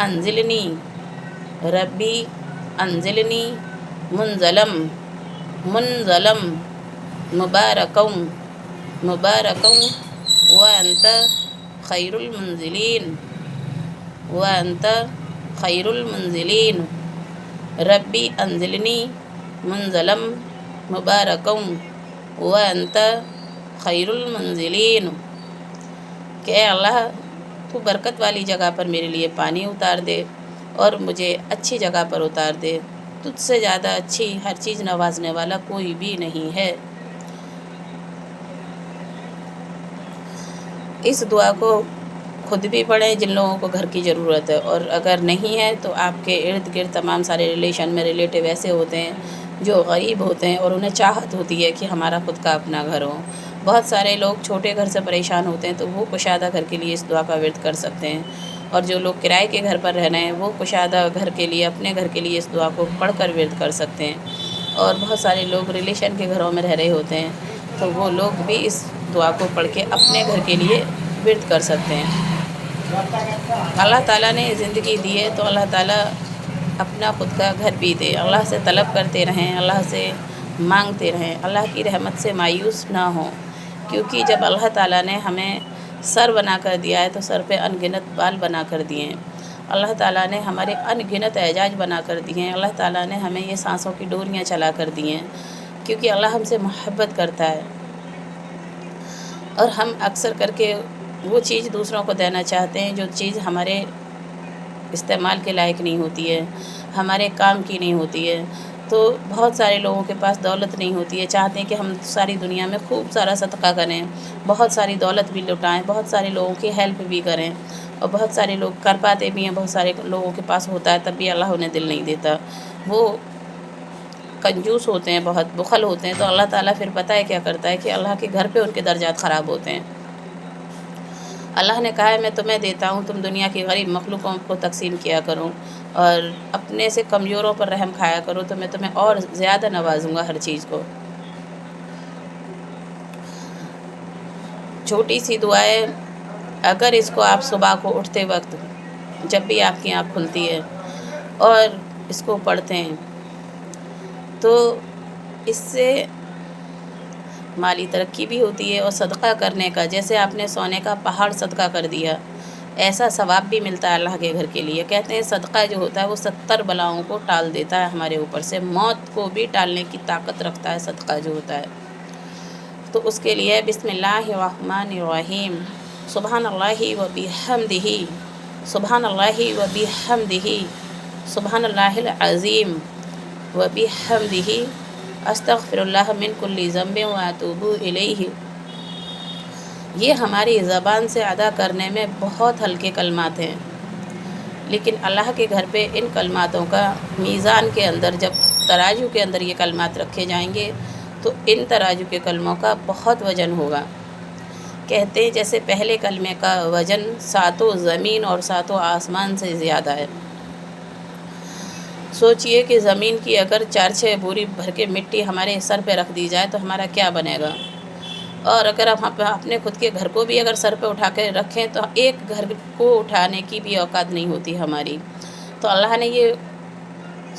انزلنی، ربی انزلنی منزلم، منزلم مبارکم، مبارکم وانت خیر المنزلین، وانت خیر المنزلین، ربی انزلنی منزلم مبارکم وانت خیر المنزلین، کہ اے اللہ تو برکت والی جگہ پر میرے لیے پانی اتار دے اور مجھے اچھی جگہ پر اتار دے، تجھ سے زیادہ اچھی ہر چیز نوازنے والا کوئی بھی نہیں ہے۔ اس دعا کو خود بھی پڑھیں جن لوگوں کو گھر کی ضرورت ہے، اور اگر نہیں ہے تو آپ کے ارد گرد تمام سارے ریلیشن میں ریلیٹیو ایسے ہوتے ہیں جو غریب ہوتے ہیں اور انہیں چاہت ہوتی ہے کہ ہمارا خود کا اپنا گھر ہو۔ بہت سارے لوگ چھوٹے گھر سے پریشان ہوتے ہیں تو وہ کشادہ گھر کے لیے اس دعا کا ورد کر سکتے ہیں، اور جو لوگ کرائے کے گھر پر رہ رہے ہیں وہ کشادہ گھر کے لیے اپنے گھر کے لیے اس دعا کو پڑھ کر ورد کر سکتے ہیں، اور بہت سارے لوگ ریلیشن کے گھروں میں رہ رہے ہوتے ہیں تو وہ لوگ بھی اس دعا کو پڑھ کے اپنے گھر کے لیے ورد کر سکتے ہیں۔ اللہ تعالیٰ نے زندگی دی ہے تو اللہ تعالیٰ اپنا خود کا گھر بھی دے۔ اللہ سے طلب کرتے رہیں، اللہ سے مانگتے رہیں، اللہ کی رحمت سے مایوس نہ ہوں، کیونکہ جب اللہ تعالیٰ نے ہمیں سر بنا کر دیا ہے تو سر پہ ان گنت بال بنا کر دیے ہیں۔ اللہ تعالیٰ نے ہمارے ان گنت اعزاز بنا کر دیے ہیں۔ اللہ تعالیٰ نے ہمیں یہ سانسوں کی ڈوریاں چلا کر دی ہیں، کیونکہ اللہ ہم سے محبت کرتا ہے، اور ہم اکثر کر کے وہ چیز دوسروں کو دینا چاہتے ہیں جو چیز ہمارے استعمال کے لائق نہیں ہوتی ہے، ہمارے کام کی نہیں ہوتی ہے۔ تو بہت سارے لوگوں کے پاس دولت نہیں ہوتی ہے، چاہتے ہیں کہ ہم ساری دنیا میں خوب سارا صدقہ کریں، بہت ساری دولت بھی لٹائیں، بہت سارے لوگوں کی ہیلپ بھی کریں، اور بہت سارے لوگ کر پاتے بھی ہیں، بہت سارے لوگوں کے پاس ہوتا ہے تب بھی اللہ انہیں دل نہیں دیتا، وہ کنجوس ہوتے ہیں، بہت بخل ہوتے ہیں، تو اللہ تعالیٰ پھر پتہ ہے کیا کرتا ہے کہ اللہ کے گھر پہ ان کے درجات خراب ہوتے ہیں۔ اللہ نے کہا ہے میں تمہیں دیتا ہوں، تم دنیا کی غریب مخلوقوں کو تقسیم کیا کرو اور اپنے سے کمزوروں پر رحم کھایا کرو تو میں تمہیں اور زیادہ نوازوں گا ہر چیز کو۔ چھوٹی سی دعائیں اگر اس کو آپ صبح کو اٹھتے وقت جب بھی آپ کی آنکھ کھلتی ہے اور اس کو پڑھتے ہیں تو اس سے مالی ترقی بھی ہوتی ہے، اور صدقہ کرنے کا، جیسے آپ نے سونے کا پہاڑ صدقہ کر دیا، ایسا ثواب بھی ملتا ہے اللہ کے گھر کے لیے۔ کہتے ہیں صدقہ جو ہوتا ہے وہ 70 بلاؤں کو ٹال دیتا ہے ہمارے اوپر سے، موت کو بھی ٹالنے کی طاقت رکھتا ہے صدقہ جو ہوتا ہے۔ تو اس کے لیے بسم اللہ الرحمن الرحیم، سبحان اللہ و بحمدہ، سبحان اللہ و بحمدہ، سبحان اللہ العظیم و بحمدہ، استغفر اللہ من کل ذنب و اتوب الیہ۔ یہ ہماری زبان سے ادا کرنے میں بہت ہلکے کلمات ہیں، لیکن اللہ کے گھر پہ ان کلماتوں کا میزان کے اندر، جب ترازو کے اندر یہ کلمات رکھے جائیں گے تو ان ترازو کے کلموں کا بہت وزن ہوگا۔ کہتے ہیں جیسے پہلے کلمے کا وزن 7 زمین اور 7 آسمان سے زیادہ ہے۔ سوچئے کہ زمین کی اگر 4-6 بوری بھر کے مٹی ہمارے سر پہ رکھ دی جائے تو ہمارا کیا بنے گا، اور اگر ہم اپنے خود کے گھر کو بھی اگر سر پہ اٹھا کے رکھیں تو ایک گھر کو اٹھانے کی بھی اوقات نہیں ہوتی ہماری۔ تو اللہ نے یہ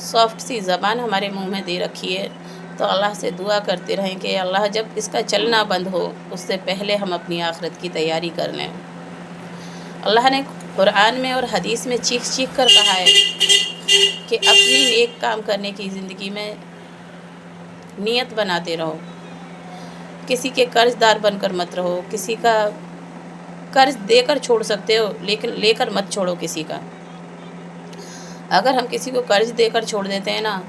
سافٹ سی زبان ہمارے منہ میں دے رکھی ہے، تو اللہ سے دعا کرتے رہیں کہ اللہ جب اس کا چلنا بند ہو اس سے پہلے ہم اپنی آخرت کی تیاری کر لیں۔ اللہ نے قرآن میں اور حدیث میں چیخ چیخ کر کہا ہے کہ اپنی نیک کام کرنے کی زندگی میں نیت بناتے رہو، کسی کے قرض دار بن کر مت رہو، کسی کا قرض دے کر چھوڑ سکتے ہو لیکن لے کر مت چھوڑو کسی کا۔ اگر ہم کسی کو قرض دے کر چھوڑ دیتے ہیں نا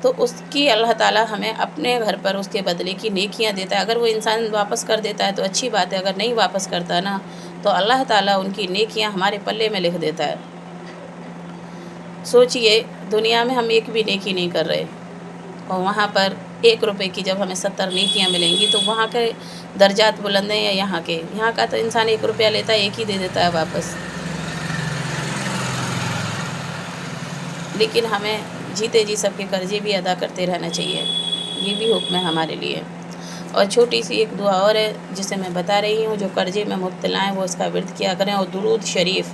تو اس کی اللہ تعالیٰ ہمیں اپنے گھر پر اس کے بدلے کی نیکیاں دیتا ہے۔ اگر وہ انسان واپس کر دیتا ہے تو اچھی بات ہے، اگر نہیں واپس کرتا نا تو اللہ تعالیٰ ان کی نیکیاں ہمارے پلے میں لکھ دیتا ہے۔ سوچئے دنیا میں ہم ایک بھی نیکی نہیں کر رہے، اور وہاں پر 1 روپے کی جب ہمیں 70 نیکیاں ملیں گی تو وہاں کے درجات بلند ہیں یا یہاں کے؟ یہاں کا تو انسان 1 روپیہ لیتا ہے 1 ہی دے دیتا ہے واپس۔ لیکن ہمیں جیتے جی سب کے قرضے بھی ادا کرتے رہنا چاہیے، یہ بھی حکم ہے ہمارے لیے۔ اور چھوٹی سی ایک دعا اور ہے جسے میں بتا رہی ہوں، جو قرضے میں مبتلا ہیں وہ اس کا ورد کیا کریں، اور درود شریف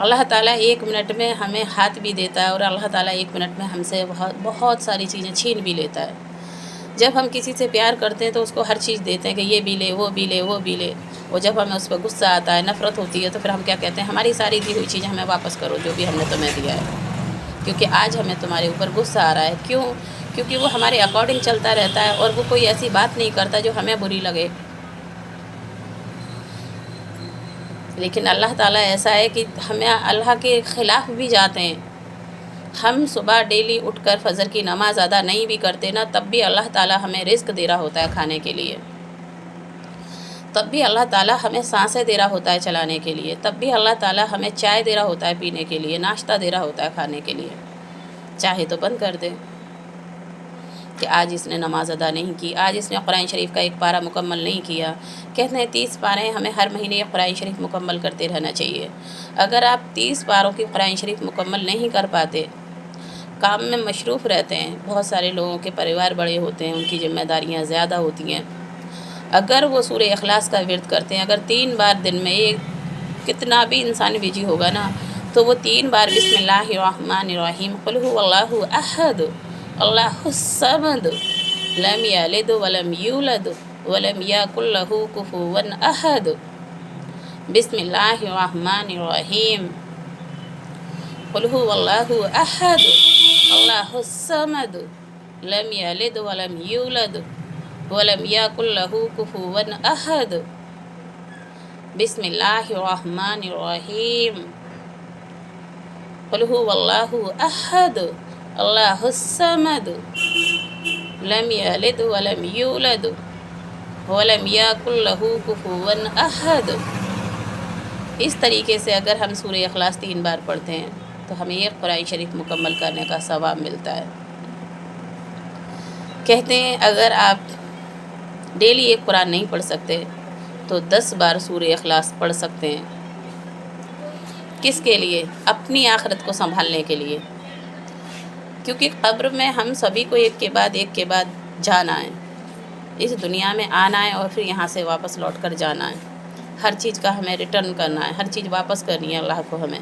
اللہ تعالیٰ 1 منٹ میں ہمیں ہاتھ بھی دیتا ہے اور اللہ تعالیٰ 1 منٹ میں ہم سے بہت ساری چیزیں چھین بھی لیتا ہے۔ جب ہم کسی سے پیار کرتے ہیں تو اس کو ہر چیز دیتے ہیں کہ یہ بھی لے، وہ بھی لے، وہ بھی لے، اور جب ہمیں اس پہ غصہ آتا ہے، نفرت ہوتی ہے، تو پھر ہم کیا کہتے ہیں؟ ہماری ساری دی ہوئی چیزیں ہمیں واپس کرو، جو بھی ہم نے تمہیں دیا ہے، کیونکہ آج ہمیں تمہارے اوپر غصہ آ رہا ہے۔ کیوں؟ کیونکہ وہ ہمارے اکارڈنگ چلتا رہتا ہے اور وہ کوئی ایسی بات نہیں کرتا جو ہمیں بری لگے۔ لیکن اللہ تعالیٰ ایسا ہے کہ ہمیں اللہ کے خلاف بھی جاتے ہیں۔ ہم صبح ڈیلی اٹھ کر فجر کی نماز ادا نہیں بھی کرتے نا، تب بھی اللہ تعالیٰ ہمیں رزق دے رہا ہوتا ہے کھانے کے لیے، تب بھی اللہ تعالیٰ ہمیں سانسیں دے رہا ہوتا ہے چلانے کے لیے، تب بھی اللہ تعالیٰ ہمیں چائے دے رہا ہوتا ہے پینے کے لیے، ناشتہ دے رہا ہوتا ہے کھانے کے لیے۔ چاہے تو بند کر دے کہ آج اس نے نماز ادا نہیں کی، آج اس نے قرآن شریف کا 1 پارہ مکمل نہیں کیا۔ کہتے ہیں 30 پارے ہمیں ہر مہینے قرآن شریف مکمل کرتے رہنا چاہیے۔ اگر آپ 30 پاروں کی قرآن شریف مکمل نہیں کر پاتے، کام میں مصروف رہتے ہیں، بہت سارے لوگوں کے پریوار بڑے ہوتے ہیں، ان کی ذمہ داریاں زیادہ ہوتی ہیں، اگر وہ سورہ اخلاص کا ورد کرتے ہیں، اگر 3 بار دن میں، یہ کتنا بھی انسان بجی ہوگا نا، تو وہ 3 بار بسم اللہ الرحمن الرحیم، قل هو اللہ احد اللہ الصمد لم یلد ولم یولد ولم یکن لہ کفوا احد، بسم اللہ الرحمن الرحیم، قل هو اللہ احد اللہ الصمد لم یلد ولم یولد ولم یکن لہ کفوا احد، بسم اللہ الرحمن الرحیم، قل هو اللہ احد اللہ الصمد لم یلد ولم یولد ولم یکن لہ کفوا احد۔ اس طریقے سے اگر ہم سورہ اخلاص 3 بار پڑھتے ہیں تو ہمیں 1 قرآن شریف مکمل کرنے کا ثواب ملتا ہے۔ کہتے ہیں اگر آپ ڈیلی 1 قرآن نہیں پڑھ سکتے تو 10 بار سورہ اخلاص پڑھ سکتے ہیں۔ کس کے لیے؟ اپنی آخرت کو سنبھالنے کے لیے، کیونکہ قبر میں ہم سبھی کو ایک کے بعد جانا ہے، اس دنیا میں آنا ہے اور پھر یہاں سے واپس لوٹ کر جانا ہے۔ ہر چیز کا ہمیں ریٹرن کرنا ہے، ہر چیز واپس کرنی ہے اللہ کو ہمیں۔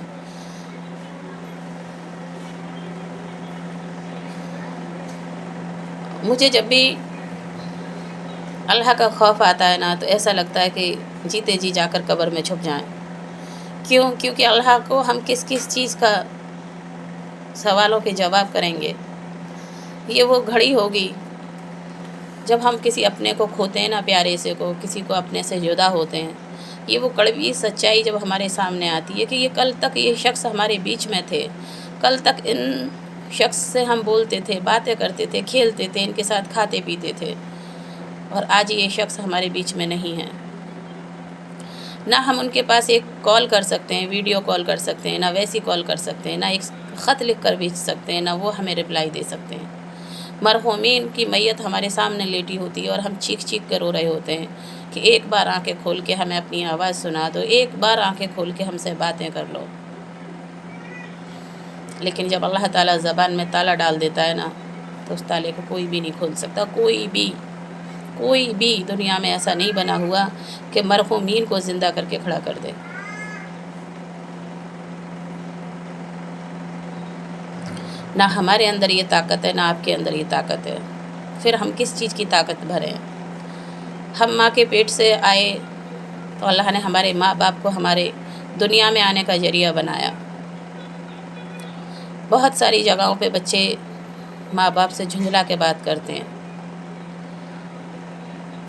مجھے جب بھی اللہ کا خوف آتا ہے نا، تو ایسا لگتا ہے کہ جیتے جی جا کر قبر میں چھپ جائیں۔ کیوں؟ کیونکہ اللہ کو ہم کس چیز کا سوالوں کے جواب کریں گے؟ یہ وہ گھڑی ہوگی جب ہم کسی اپنے کو کھوتے ہیں نا، پیارے سے کو، کسی کو اپنے سے جدا ہوتے ہیں، یہ وہ کڑوی سچائی جب ہمارے سامنے آتی ہے کہ یہ کل تک یہ شخص ہمارے بیچ میں تھے، کل تک ان شخص سے ہم بولتے تھے، باتیں کرتے تھے، کھیلتے تھے، ان کے ساتھ کھاتے پیتے تھے، اور آج یہ شخص ہمارے بیچ میں نہیں ہے۔ نہ ہم ان کے پاس ایک کال کر سکتے ہیں، ویڈیو کال کر سکتے ہیں، نہ ویسی کال کر سکتے ہیں، نہ ایک خط لکھ کر بھیج سکتے ہیں، نہ وہ ہمیں رپلائی دے سکتے ہیں۔ مرحومین کی میت ہمارے سامنے لیٹی ہوتی ہے اور ہم چیخ چیخ کر رو رہے ہوتے ہیں کہ 1 بار آنکھیں کھول کے ہمیں اپنی آواز سنا دو، 1 بار آنکھیں کھول کے ہم سے باتیں کر لو۔ لیکن جب اللہ تعالیٰ زبان میں تالا ڈال دیتا ہے نا، تو اس تالے کو کوئی بھی نہیں کھول سکتا، کوئی بھی دنیا میں ایسا نہیں بنا ہوا کہ مرحومین کو زندہ کر کے کھڑا کر دے۔ نہ ہمارے اندر یہ طاقت ہے، نہ آپ کے اندر یہ طاقت ہے، پھر ہم کس چیز کی طاقت بھریں؟ ہم ماں کے پیٹ سے آئے تو اللہ نے ہمارے ماں باپ کو ہمارے دنیا میں آنے کا ذریعہ بنایا۔ بہت ساری جگہوں پہ بچے ماں باپ سے جھنجھلا کے بات کرتے ہیں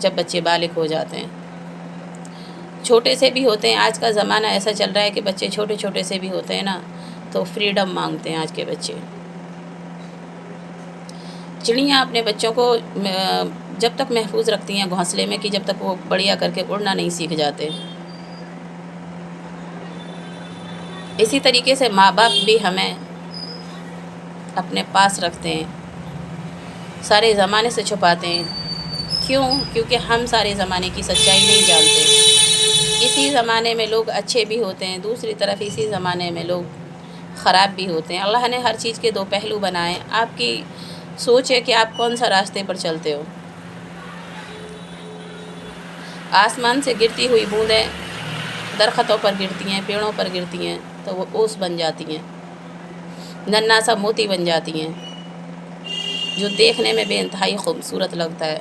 جب بچے بالغ ہو جاتے ہیں، چھوٹے سے بھی ہوتے ہیں۔ آج کا زمانہ ایسا چل رہا ہے کہ بچے چھوٹے سے بھی ہوتے ہیں نا، تو فریڈم مانگتے ہیں آج کے بچے۔ چڑیاں اپنے بچوں کو جب تک محفوظ رکھتی ہیں گھونسلے میں، کہ جب تک وہ بڑھیا کر کے اڑنا نہیں سیکھ جاتے۔ اسی طریقے سے ماں باپ بھی ہمیں اپنے پاس رکھتے ہیں، سارے زمانے سے چھپاتے ہیں۔ کیوں؟ کیونکہ ہم سارے زمانے کی سچائی نہیں جانتے۔ اسی زمانے میں لوگ اچھے بھی ہوتے ہیں، دوسری طرف اسی زمانے میں لوگ خراب بھی ہوتے ہیں۔ اللہ نے ہر چیز کے 2 پہلو بنائے۔ آپ کی سوچ ہے کہ آپ کون سا راستے پر چلتے ہو۔ آسمان سے گرتی ہوئی بوندیں درختوں پر گرتی ہیں، پیڑوں پر گرتی ہیں، تو وہ اوس بن جاتی ہیں، ننھا سا موتی بن جاتی ہیں، جو دیکھنے میں بے انتہائی خوبصورت لگتا ہے۔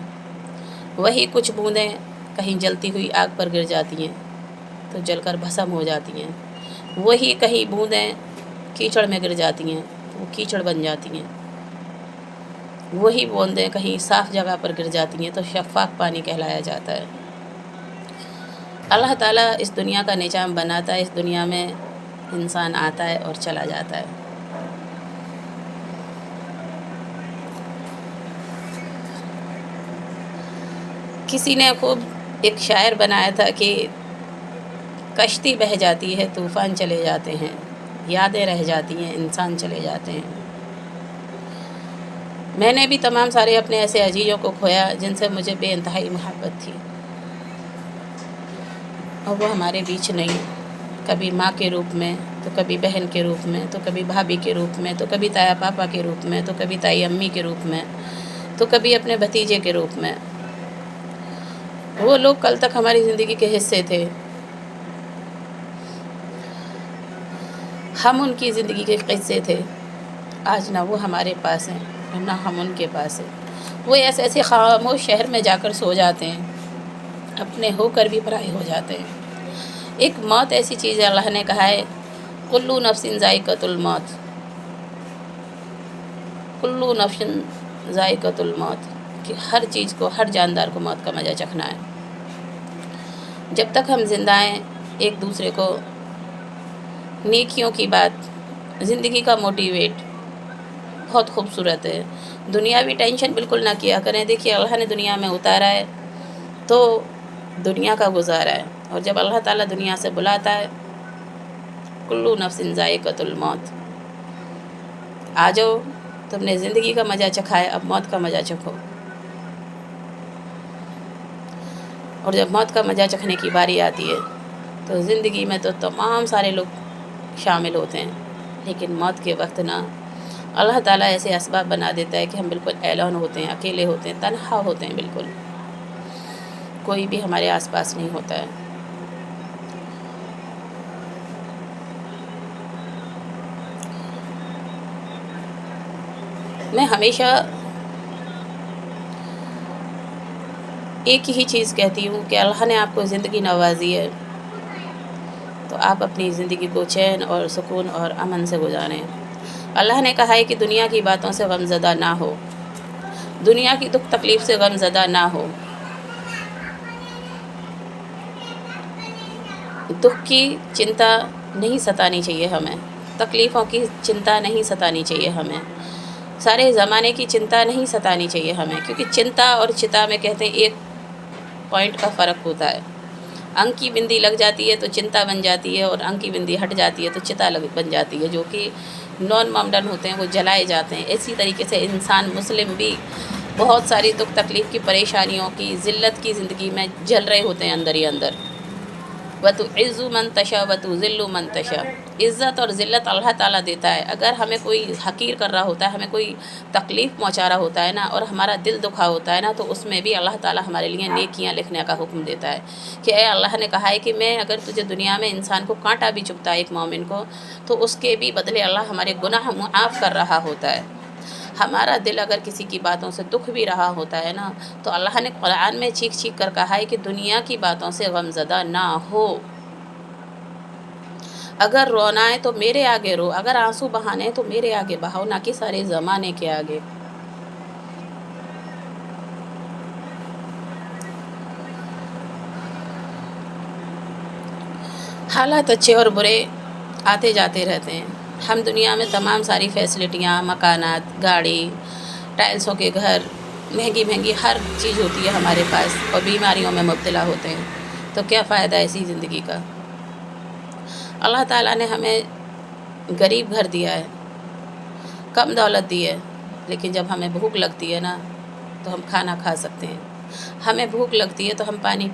وہی کچھ بوندیں کہیں جلتی ہوئی آگ پر گر جاتی ہیں تو جل کر بھسم ہو جاتی ہیں، وہی کہیں بوندیں کیچڑ میں گر جاتی ہیں تو وہ کیچڑ بن جاتی ہیں، وہی بوندیں کہیں صاف جگہ پر گر جاتی ہیں تو شفاف پانی کہلایا جاتا ہے۔ اللہ تعالیٰ اس دنیا کا نظام بناتا ہے، اس دنیا میں انسان آتا ہے اور چلا جاتا ہے۔ کسی نے خوب ایک شاعر بنایا تھا کہ کشتی بہہ جاتی ہے، طوفان چلے جاتے ہیں، یادیں رہ جاتی ہیں، انسان چلے جاتے ہیں۔ میں نے بھی تمام سارے اپنے ایسے عزیزوں کو کھویا جن سے مجھے بے انتہائی محبت تھی، اور وہ ہمارے بیچ نہیں، کبھی ماں کے روپ میں، تو کبھی بہن کے روپ میں، تو کبھی بھابھی کے روپ میں، تو کبھی تایا پاپا کے روپ میں، تو کبھی تائی امی کے روپ میں، تو کبھی اپنے بھتیجے کے روپ میں۔ وہ لوگ کل تک ہماری زندگی کے حصے تھے، ہم ان کی زندگی کے قصے تھے۔ آج نہ وہ ہمارے پاس ہیں اور نہ ہم ان کے پاس ہیں۔ وہ ایسے ایسے خاموش شہر میں جا کر سو جاتے ہیں، اپنے ہو کر بھی پرائے ہو جاتے ہیں۔ ایک موت ایسی چیز ہے، اللہ نے کہا ہے کلو نفس ذائقۃ الموت، کلو نفس ذائقۃ الموت، کہ ہر چیز کو، ہر جاندار کو موت کا مزہ چکھنا ہے۔ جب تک ہم زندہ ہیں ایک دوسرے کو نیکیوں کی بات، زندگی کا موٹیویٹ بہت خوبصورت ہے۔ دنیاوی ٹینشن بالکل نہ کیا کریں۔ دیکھیے اللہ نے دنیا میں اتارا ہے تو دنیا کا گزارا ہے، اور جب اللہ تعالیٰ دنیا سے بلاتا ہے کلو نفس ذائقۃ الموت، آ جاؤ، تم نے زندگی کا مزہ چکھا ہے، اب موت کا مزہ چکھو۔ اور جب موت کا مزہ چکھنے کی باری آتی ہے تو زندگی میں تو تمام سارے لوگ شامل ہوتے ہیں، لیکن موت کے وقت نا اللہ تعالیٰ ایسے اسباب بنا دیتا ہے کہ ہم بالکل اعلان ہوتے ہیں، اکیلے ہوتے ہیں، تنہا ہوتے ہیں، بالکل کوئی بھی ہمارے آس پاس نہیں ہوتا ہے۔ میں ہمیشہ ایک ہی چیز کہتی ہوں کہ اللہ نے آپ کو زندگی نوازی ہے تو آپ اپنی زندگی کو چین اور سکون اور امن سے گزاریں۔ اللہ نے کہا ہے کہ دنیا کی باتوں سے غم زدہ نہ ہو، دنیا کی دکھ تکلیف سے غم زدہ نہ ہو۔ دکھ کی چنتا نہیں ستانی چاہیے ہمیں، تکلیفوں کی چنتا نہیں ستانی چاہیے ہمیں، سارے زمانے کی چنتا نہیں ستانی چاہیے ہمیں، کیونکہ چنتا اور چتا میں کہتے ہیں ایک پوائنٹ کا فرق ہوتا ہے۔ انگ کی بندی لگ جاتی ہے تو چنتا بن جاتی ہے، اور انگ کی بندی ہٹ جاتی ہے تو چتا بن جاتی ہے، جو کہ نان مامڈن ہوتے ہیں، وہ جلائے جاتے ہیں۔ اسی طریقے سے انسان مسلم بھی بہت ساری دکھ تکلیف کی، پریشانیوں کی، ذلت کی زندگی میں جل رہے ہوتے ہیں اندر ہی اندر۔ وَتُعِزُّ مَن تَشَاءُ وَتُذِلُّ مَن تَشَاءُ، عزت اور ذلت اللہ تعالیٰ دیتا ہے۔ اگر ہمیں کوئی حقیر کر رہا ہوتا ہے، ہمیں کوئی تکلیف پہنچا رہا ہوتا ہے نا، اور ہمارا دل دکھا ہوتا ہے نا، تو اس میں بھی اللہ تعالیٰ ہمارے لیے نیکیاں لکھنے کا حکم دیتا ہے کہ اے اللہ نے کہا ہے کہ میں اگر تجھے دنیا میں انسان کو کانٹا بھی چبھتا ہے ایک مومن کو، تو اس کے بھی بدلے اللہ ہمارے گناہ معاف کر رہا ہوتا ہے۔ ہمارا دل اگر کسی کی باتوں سے دکھ بھی رہا ہوتا ہے نا، تو اللہ نے قرآن میں چیخ چیخ کر کہا ہے کہ دنیا کی باتوں سے غم زدہ نہ ہو۔ اگر رونا ہے تو میرے آگے رو، اگر آنسو بہانے ہیں تو میرے آگے بہاؤ، نہ کہ سارے زمانے کے آگے۔ حالات اچھے اور برے آتے جاتے رہتے ہیں۔ ہم دنیا میں تمام ساری فیسلٹیاں، مکانات، گاڑی، ٹائلسوں کے گھر، مہنگی مہنگی ہر چیز ہوتی ہے ہمارے پاس، اور بیماریوں میں مبتلا ہوتے ہیں، تو کیا فائدہ ایسی زندگی کا؟ اللہ تعالیٰ نے ہمیں غریب گھر دیا ہے، کم دولت دی ہے، لیکن جب ہمیں بھوک لگتی ہے نا تو ہم کھانا کھا سکتے ہیں، ہمیں بھوک لگتی ہے تو ہم پانی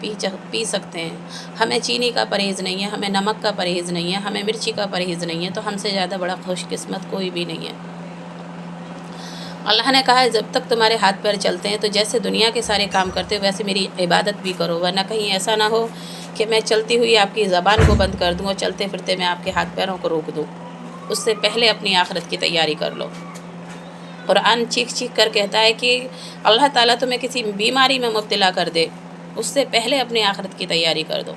پی سکتے ہیں، ہمیں چینی کا پرہیز نہیں ہے، ہمیں نمک کا پرہیز نہیں ہے، ہمیں مرچی کا پرہیز نہیں ہے، تو ہم سے زیادہ بڑا خوش قسمت کوئی بھی نہیں ہے۔ اللہ نے کہا ہے جب تک تمہارے ہاتھ پیر چلتے ہیں تو جیسے دنیا کے سارے کام کرتے ہو ویسے میری عبادت بھی کرو، ورنہ کہیں ایسا نہ ہو کہ میں چلتی ہوئی آپ کی زبان کو بند کر دوں اور چلتے پھرتے میں آپ کے ہاتھ پیروں کو روک دوں، اس سے پہلے اپنی آخرت کی تیاری کر لو۔ قرآن چیخ چیخ کر کہتا ہے کہ اللہ تعالیٰ تمہیں کسی بیماری میں مبتلا کر دے، اس سے پہلے اپنی آخرت کی تیاری کر دو۔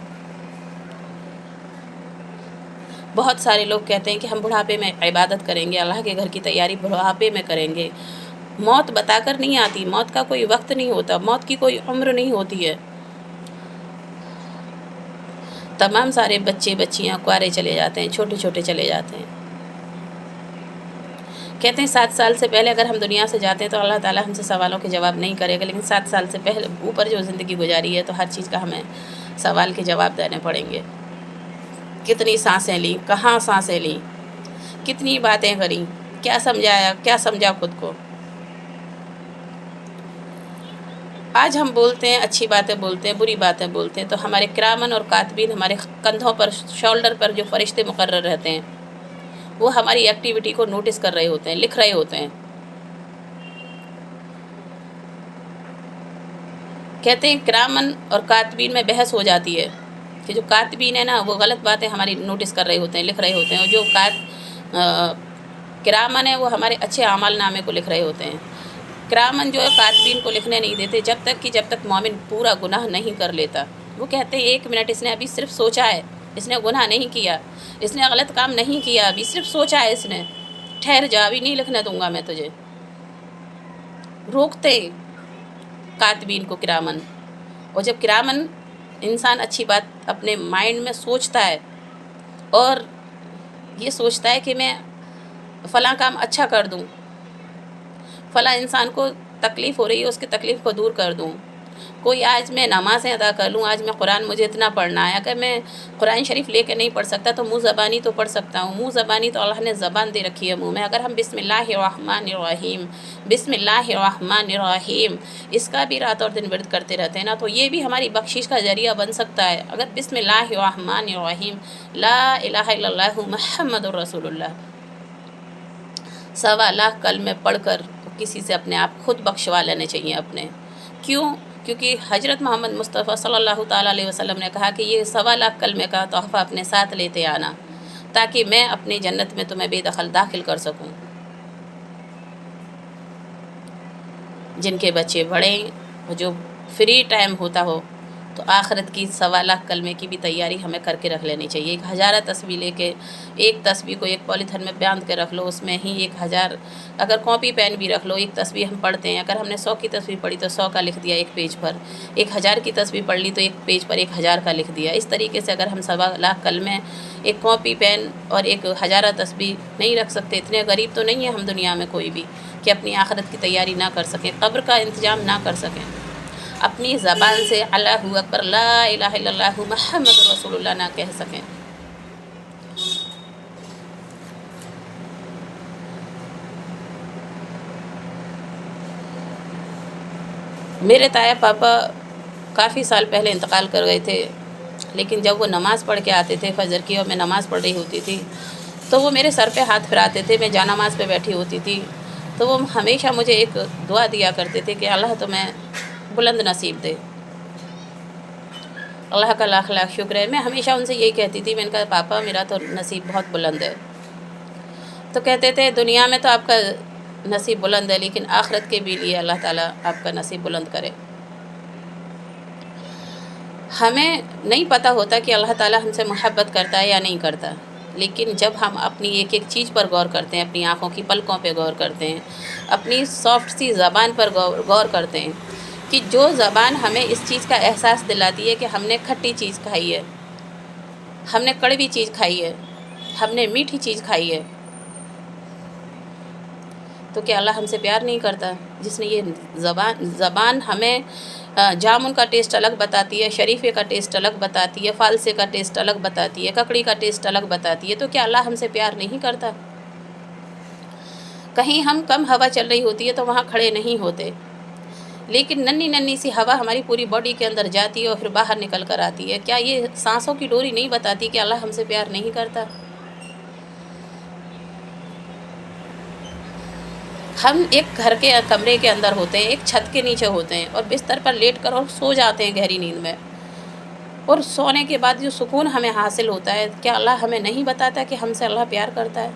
بہت سارے لوگ کہتے ہیں کہ ہم بڑھاپے میں عبادت کریں گے، اللہ کے گھر کی تیاری بڑھاپے میں کریں گے۔ موت بتا کر نہیں آتی، موت کا کوئی وقت نہیں ہوتا، موت کی کوئی عمر نہیں ہوتی ہے۔ تمام سارے بچے بچیاں کوارے چلے جاتے ہیں، چھوٹے چھوٹے چلے جاتے ہیں۔ کہتے ہیں 7 سال سے پہلے اگر ہم دنیا سے جاتے ہیں تو اللہ تعالیٰ ہم سے سوالوں کے جواب نہیں کرے گا، لیکن 7 سال سے پہلے اوپر جو زندگی گزاری ہے تو ہر چیز کا ہمیں سوال کے جواب دینے پڑیں گے۔ کتنی سانسیں لیں، کہاں سانسیں لیں، کتنی باتیں کریں، کیا سمجھایا، کیا سمجھا خود کو۔ آج ہم بولتے ہیں، اچھی باتیں بولتے ہیں، بری باتیں بولتے ہیں، تو ہمارے کرامن اور کاتبین ہمارے کندھوں پر، شولڈر پر جو فرشتے مقرر رہتے ہیں وہ ہماری ایکٹیویٹی کو نوٹس کر رہے ہوتے ہیں، لکھ رہے ہوتے ہیں۔ کہتے ہیں کرامن اور کاتبین میں بحث ہو جاتی ہے کہ جو کاتبین ہیں نا وہ غلط باتیں ہماری نوٹس کر رہے ہوتے ہیں، لکھ رہے ہوتے ہیں، اور جو کرامن ہے وہ ہمارے اچھے اعمال نامے کو لکھ رہے ہوتے ہیں۔ کرامن جو ہے کاتبین کو لکھنے نہیں دیتے جب تک مومن پورا گناہ نہیں کر لیتا۔ وہ کہتے ہیں 1 منٹ اس نے ابھی صرف سوچا ہے، اس نے گناہ نہیں کیا، اس نے غلط کام نہیں کیا، ابھی صرف سوچا ہے اس نے، ٹھہر جا، ابھی نہیں لکھنے دوں گا میں تجھے۔ روکتے کاتبین کو کرامن۔ اور جب کرامن انسان اچھی بات اپنے مائنڈ میں سوچتا ہے اور یہ سوچتا ہے کہ میں فلاں کام اچھا کر دوں، فلاں انسان کو تکلیف ہو رہی ہے اس کی تکلیف کو دور کر دوں، کوئی آج میں نمازیں ادا کر لوں، آج میں قرآن مجھے اتنا پڑھنا ہے، اگر میں قرآن شریف لے کے نہیں پڑھ سکتا تو منہ زبانی تو پڑھ سکتا ہوں، منہ زبانی تو اللہ نے زبان دے رکھی ہے منہ میں، اگر ہم بسم اللہ الرحمن الرحیم، بسم اللہ الرحمن الرحیم اس کا بھی رات اور دن ورد کرتے رہتے ہیں نا، تو یہ بھی ہماری بخشش کا ذریعہ بن سکتا ہے۔ اگر بسم اللہ الرحمن الرحیم، لا الہ الا اللہ محمد الرسول اللہ 1.25 لاکھ کلمے پڑھ کر کسی سے اپنے آپ خود بخشوا لینے چاہیے اپنے۔ کیوں؟ کیونکہ حضرت محمد مصطفیٰ صلی اللہ تعالیٰ علیہ وسلم نے کہا کہ یہ 1.25 لاکھ کلمے کا تحفہ اپنے ساتھ لیتے آنا تاکہ میں اپنی جنت میں تمہیں بے دخل داخل کر سکوں۔ جن کے بچے بڑھیں، جو فری ٹائم ہوتا ہو تو آخرت کی 1.25 لاکھ کلمے کی بھی تیاری ہمیں کر کے رکھ لینی چاہیے۔ 1000 تسبیح لے کے، ایک تسبیح کو ایک پولیتھن میں باندھ کے رکھ لو، اس میں ہی 1000، اگر کاپی پین بھی رکھ لو، ایک تسبیح ہم پڑھتے ہیں، اگر ہم نے 100 کی تسبیح پڑھی تو 100 کا لکھ دیا ایک پیج پر، 1000 کی تسبیح پڑھ لی تو ایک پیج پر 1000 کا لکھ دیا۔ اس طریقے سے اگر ہم 1.25 لاکھ کلمے ایک کاپی پین اور ایک 1000 تسبیح نہیں رکھ سکتے، اتنے غریب تو نہیں ہیں ہم دنیا میں کوئی بھی کہ اپنی آخرت کی تیاری نہ کر سکیں، قبر کا انتظام نہ کر سکیں، اپنی زبان سے اللہ اکبر لا الہ الا اللہ محمد رسول اللہ نہ کہہ سکیں۔ میرے تایا پاپا کافی سال پہلے انتقال کر گئے تھے، لیکن جب وہ نماز پڑھ کے آتے تھے فجر کی اور میں نماز پڑھ رہی ہوتی تھی تو وہ میرے سر پہ ہاتھ پھیراتے تھے، میں جانماز پہ بیٹھی ہوتی تھی تو وہ ہمیشہ مجھے ایک دعا دیا کرتے تھے کہ اللہ تمہیں بلند نصیب دے۔ اللہ کا لاکھ لاکھ شکر ہے۔ میں ہمیشہ ان سے یہی کہتی تھی، میں نے کہا پاپا میرا تو نصیب بہت بلند ہے، تو کہتے تھے دنیا میں تو آپ کا نصیب بلند ہے لیکن آخرت کے بھی لیے اللہ تعالیٰ آپ کا نصیب بلند کرے۔ ہمیں نہیں پتہ ہوتا کہ اللہ تعالیٰ ہم سے محبت کرتا ہے یا نہیں کرتا، لیکن جب ہم اپنی ایک ایک چیز پر غور کرتے ہیں، اپنی آنکھوں کی پلکوں پہ غور کرتے ہیں، اپنی سافٹ سی زبان پر غور کرتے ہیں کہ جو زبان ہمیں اس چیز کا احساس دلاتی ہے کہ ہم نے کھٹی چیز کھائی ہے، ہم نے کڑوی چیز کھائی ہے، ہم نے میٹھی چیز کھائی ہے، تو کیا اللہ ہم سے پیار نہیں کرتا؟ جس نے یہ زبان ہمیں جامن کا ٹیسٹ الگ بتاتی ہے، شریفے کا ٹیسٹ الگ بتاتی ہے، فالسے کا ٹیسٹ الگ بتاتی ہے، ککڑی کا ٹیسٹ الگ بتاتی ہے، تو کیا اللہ ہم سے پیار نہیں کرتا؟ کہیں ہم کم ہوا چل رہی ہوتی ہے تو وہاں کھڑے نہیں ہوتے، لیکن ننھی ننھی سی ہوا ہماری پوری باڈی کے اندر جاتی ہے اور پھر باہر نکل کر آتی ہے۔ کیا یہ سانسوں کی ڈوری نہیں بتاتی کہ اللہ ہم سے پیار نہیں کرتا؟ ہم ایک گھر کے کمرے کے اندر ہوتے ہیں، ایک چھت کے نیچے ہوتے ہیں اور بستر پر لیٹ کر اور سو جاتے ہیں گہری نیند میں، اور سونے کے بعد جو سکون ہمیں حاصل ہوتا ہے، کیا اللہ ہمیں نہیں بتاتا کہ ہم سے اللہ پیار کرتا ہے؟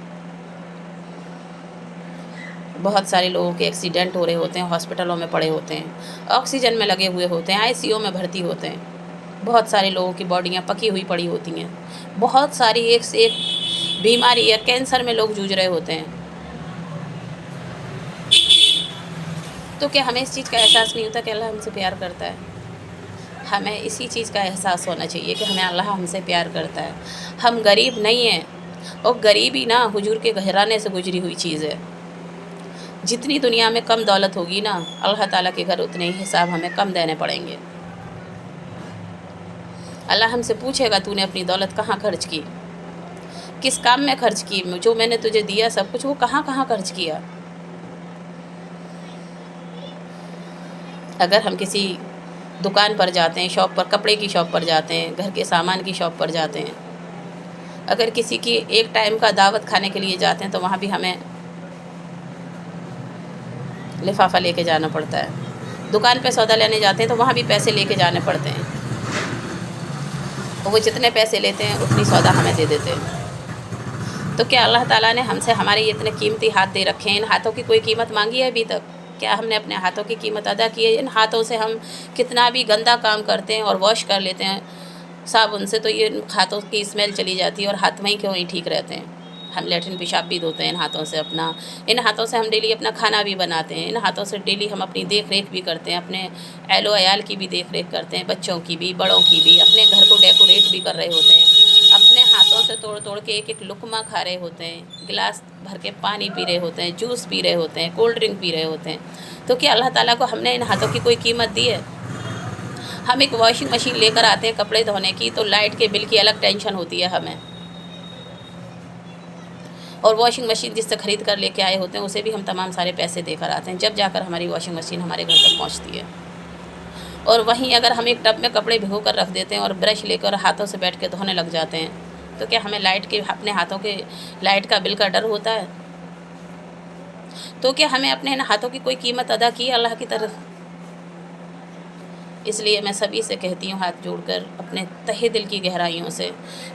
بہت سارے لوگوں کے ایکسیڈنٹ ہو رہے ہوتے ہیں، ہاسپٹلوں میں پڑے ہوتے ہیں، آکسیجن میں لگے ہوئے ہوتے ہیں، ICU میں بھرتی ہوتے ہیں، بہت سارے لوگوں کی باڈیاں پکی ہوئی پڑی ہوتی ہیں، بہت ساری ایک سے ایک بیماری یا کینسر میں لوگ جوجھ رہے ہوتے ہیں. تو کیا ہمیں اس چیز کا احساس نہیں ہوتا کہ اللہ ہم سے پیار کرتا ہے؟ ہمیں اسی چیز کا احساس ہونا چاہیے کہ ہمیں اللہ ہم سے پیار کرتا ہے. ہم غریب نہیں ہیں، اور غریبی نا حضور کے گھرانے سے گزری ہوئی چیز ہے. جتنی دنیا میں کم دولت ہوگی نا، اللہ تعالیٰ کے گھر اتنے ہی حساب ہمیں کم دینے پڑیں گے. اللہ ہم سے پوچھے گا تو نے اپنی دولت کہاں خرچ کی، کس کام میں خرچ کی، جو میں نے تجھے دیا سب کچھ وہ کہاں کہاں خرچ کیا. اگر ہم کسی دکان پر جاتے ہیں، شاپ پر، کپڑے کی شاپ پر جاتے ہیں، گھر کے سامان کی شاپ پر جاتے ہیں، اگر کسی کی ایک ٹائم کا دعوت کھانے کے لیے جاتے ہیں تو وہاں بھی ہمیں لفافہ لے کے جانا پڑتا ہے. دکان پہ سودا لینے جاتے ہیں تو وہاں بھی پیسے لے کے جانے پڑتے ہیں، وہ جتنے پیسے لیتے ہیں اتنی سودا ہمیں دے دیتے ہیں. تو کیا اللہ تعالیٰ نے ہم سے ہمارے یہ اتنے قیمتی ہاتھ دے رکھے ہیں، ان ہاتھوں کی کوئی قیمت مانگی ہے ابھی تک؟ کیا ہم نے اپنے ہاتھوں کی قیمت ادا کی ہے؟ ان ہاتھوں سے ہم کتنا بھی گندا کام کرتے ہیں اور واش کر لیتے ہیں صابن سے، تو یہ ہاتھوں کی اسمیل چلی جاتی ہے اور ہاتھ وہیں کے وہیں ٹھیک رہتے ہیں. ہم لیٹرن پیشاب بھی دھوتے ہیں ان ہاتھوں سے اپنا، ان ہاتھوں سے ہم ڈیلی اپنا کھانا بھی بناتے ہیں، ان ہاتھوں سے ڈیلی ہم اپنی دیکھ ریکھ بھی کرتے ہیں، اپنے اہل و عیال کی بھی دیکھ ریکھ کرتے ہیں، بچوں کی بھی، بڑوں کی بھی، اپنے گھر کو ڈیکوریٹ بھی کر رہے ہوتے ہیں، اپنے ہاتھوں سے توڑ توڑ کے ایک ایک لقمہ کھا رہے ہوتے ہیں، گلاس بھر کے پانی پی رہے ہوتے ہیں، جوس پی رہے ہوتے ہیں، کولڈ ڈرنک پی رہے ہوتے ہیں. تو کیا اللہ تعالیٰ کو ہم نے ان ہاتھوں کی کوئی قیمت دی ہے؟ ہم ایک واشنگ مشین لے کر آتے ہیں کپڑے دھونے کی تو لائٹ کے بل کی الگ ٹینشن ہوتی ہے ہمیں، اور واشنگ مشین جس سے خرید کر لے کے آئے ہوتے ہیں اسے بھی ہم تمام سارے پیسے دے کر آتے ہیں، جب جا کر ہماری واشنگ مشین ہمارے گھر تک پہنچتی ہے. اور وہیں اگر ہم ایک ٹب میں کپڑے بھگو کر رکھ دیتے ہیں اور برش لے کر ہاتھوں سے بیٹھ کے دھونے لگ جاتے ہیں، تو کیا ہمیں لائٹ کے اپنے ہاتھوں کے لائٹ کا بل کا ڈر ہوتا ہے؟ تو کیا ہمیں اپنے ہاتھوں کی کوئی قیمت ادا کی ہے اللہ کی طرف؟ اس لیے میں سبھی سے کہتی ہوں ہاتھ جوڑ کر اپنے تہہ دل کی گہرائیوں سے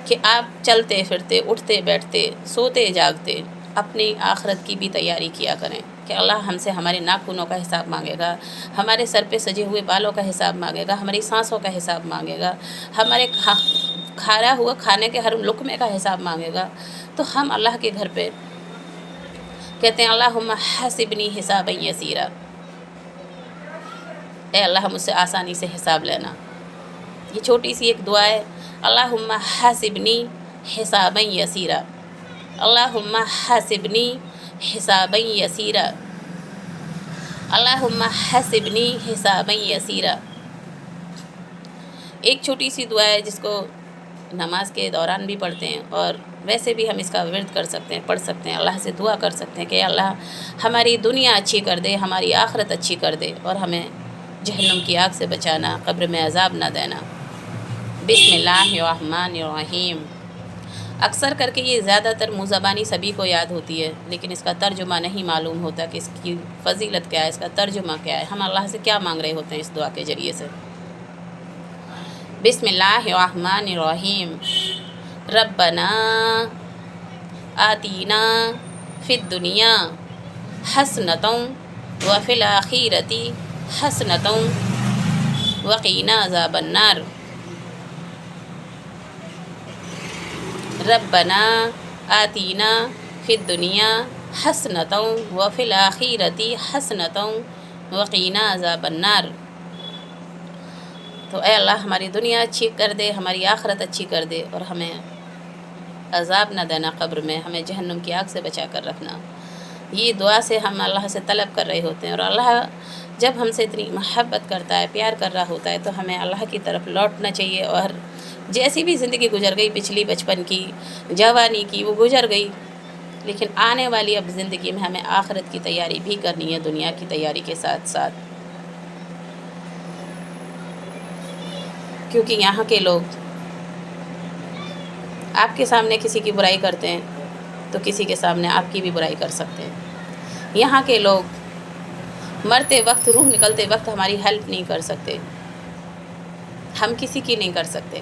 کہ آپ چلتے پھرتے، اٹھتے بیٹھتے، سوتے جاگتے اپنی آخرت کی بھی تیاری کیا کریں کہ اللہ ہم سے ہمارے ناخنوں کا حساب مانگے گا، ہمارے سر پہ سجے ہوئے بالوں کا حساب مانگے گا، ہماری سانسوں کا حساب مانگے گا، ہمارے کھایا ہوا کھانے کے ہر لقمے کا حساب مانگے گا. تو ہم اللہ کے گھر پہ کہتے ہیں اللہم حاسبنی حسابا یسیرا، اے اللہ مجھ سے آسانی سے حساب لینا. یہ چھوٹی سی ایک دعا ہے، اللہم حاسبنی حسابا یسیرا، اللہم حاسبنی حسابا یسیرا، اللہم حاسبنی حسابا یسیرا. ایک چھوٹی سی دعا ہے جس کو نماز کے دوران بھی پڑھتے ہیں اور ویسے بھی ہم اس کا ورد کر سکتے ہیں، پڑھ سکتے ہیں، اللہ سے دعا کر سکتے ہیں کہ اللہ ہماری دنیا اچھی کر دے، ہماری آخرت اچھی کر دے، اور ہمیں جہنم کی آگ سے بچانا، قبر میں عذاب نہ دینا. بسم اللہ الرحمن الرحیم. اکثر کر کے یہ زیادہ تر منہ زبانی سبھی کو یاد ہوتی ہے، لیکن اس کا ترجمہ نہیں معلوم ہوتا کہ اس کی فضیلت کیا ہے، اس کا ترجمہ کیا ہے، ہم اللہ سے کیا مانگ رہے ہوتے ہیں اس دعا کے ذریعے سے. بسم اللہ الرحمن الرحیم. ربنا آتینا فی الدنیا حسنۃ وفی الآخرۃ حسنۃ وقنا عذاب النار. ربنا آتینا فی الدنیا حسنۃ وفی الآخرۃ حسنۃ وقنا عذاب النار. تو اے اللہ ہماری دنیا اچھی کر دے، ہماری آخرت اچھی کر دے، اور ہمیں عذاب نہ دینا قبر میں، ہمیں جہنم کی آگ سے بچا کر رکھنا. یہ دعا سے ہم اللہ سے طلب کر رہے ہوتے ہیں، اور اللہ جب ہم سے اتنی محبت کرتا ہے، پیار کر رہا ہوتا ہے، تو ہمیں اللہ کی طرف لوٹنا چاہیے. اور جیسی بھی زندگی گزر گئی، پچھلی بچپن کی، جوانی کی، وہ گزر گئی، لیکن آنے والی اب زندگی میں ہمیں آخرت کی تیاری بھی کرنی ہے دنیا کی تیاری کے ساتھ ساتھ. کیونکہ یہاں کے لوگ آپ کے سامنے کسی کی برائی کرتے ہیں تو کسی کے سامنے آپ کی بھی برائی کر سکتے ہیں. یہاں کے لوگ مرتے وقت، روح نکلتے وقت ہماری ہیلپ نہیں کر سکتے، ہم کسی کی نہیں کر سکتے.